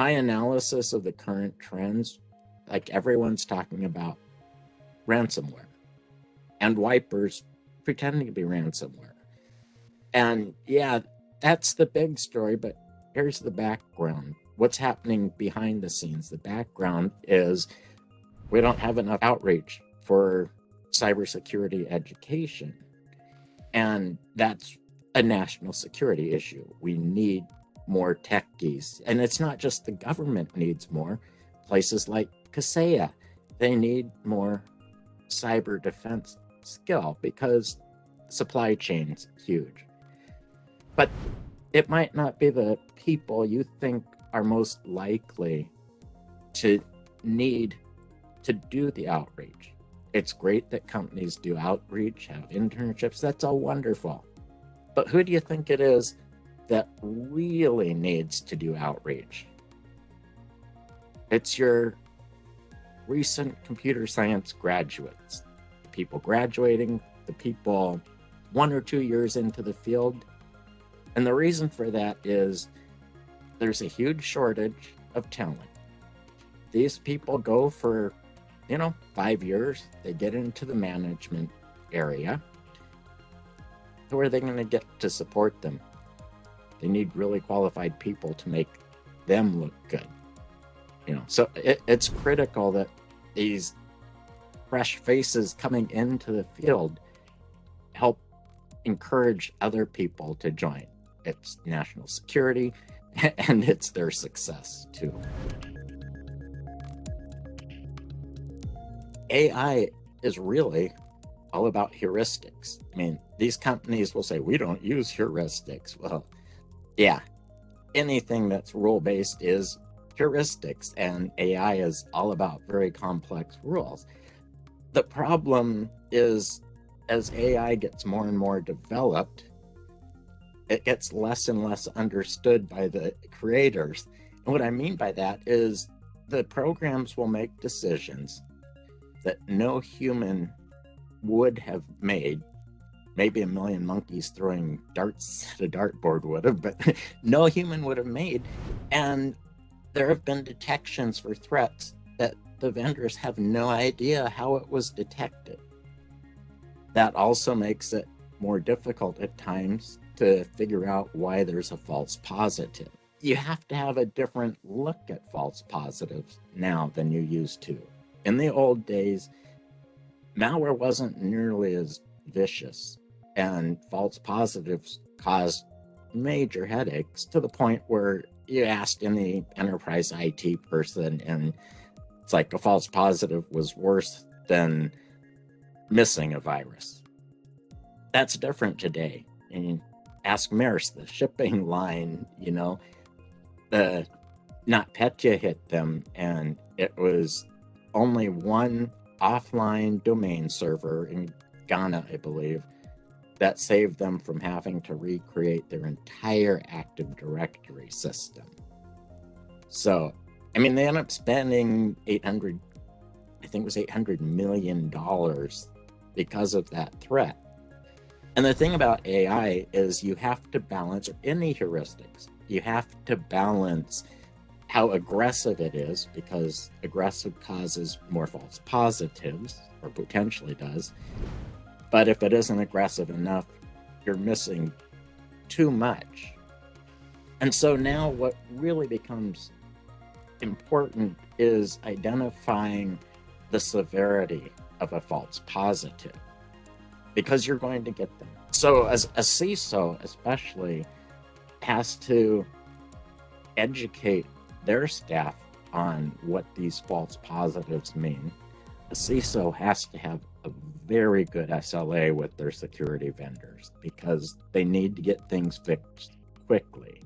my analysis of the current trends, like everyone's talking about ransomware and wipers pretending to be ransomware. And yeah, that's the big story, but here's the background. What's happening behind the scenes? The background is we don't have enough outreach for cybersecurity education. And that's a national security issue. We need more techies. And it's not just the government needs more. Places like Kaseya, they need more cyber defense skill because supply chain's huge. But it might not be the people you think are most likely to need to do the outreach. It's great that companies do outreach, have internships, that's all wonderful. But who do you think it is that really needs to do outreach? It's your recent computer science graduates, the people graduating, the people 1 or 2 years into the field. And the reason for that is there's a huge shortage of talent. These people go for 5 years, they get into the management area. Who are they going to get to support them? They need really qualified people to make them look good. So it's critical that these fresh faces coming into the field help encourage other people to join. It's national security and it's their success too. AI is really all about heuristics. I mean, these companies will say, we don't use heuristics. Well, yeah, anything that's rule-based is heuristics, and AI is all about very complex rules. The problem is, as AI gets more and more developed, it gets less and less understood by the creators. And what I mean by that is the programs will make decisions that no human would have made. Maybe a million monkeys throwing darts at a dartboard would have, but no human would have made. And there have been detections for threats that the vendors have no idea how it was detected. That also makes it more difficult at times to figure out why there's a false positive. You have to have a different look at false positives now than you used to. In the old days, malware wasn't nearly as vicious, and false positives caused major headaches to the point where you asked any enterprise IT person, and it's like a false positive was worse than missing a virus. That's different today. And ask Maersk, the shipping line, the NotPetya hit them, and it was only one offline domain server in Ghana, I believe, that saved them from having to recreate their entire Active Directory system. So, I mean, they ended up spending $800 million because of that threat. And the thing about AI is you have to balance, or any heuristics, you have to balance how aggressive it is, because aggressive causes more false positives, or potentially does. But if it isn't aggressive enough, you're missing too much. And so now what really becomes important is identifying the severity of a false positive, because you're going to get them. So as a CISO especially has to educate their staff on what these false positives mean. The CISO has to have a very good SLA with their security vendors, because they need to get things fixed quickly.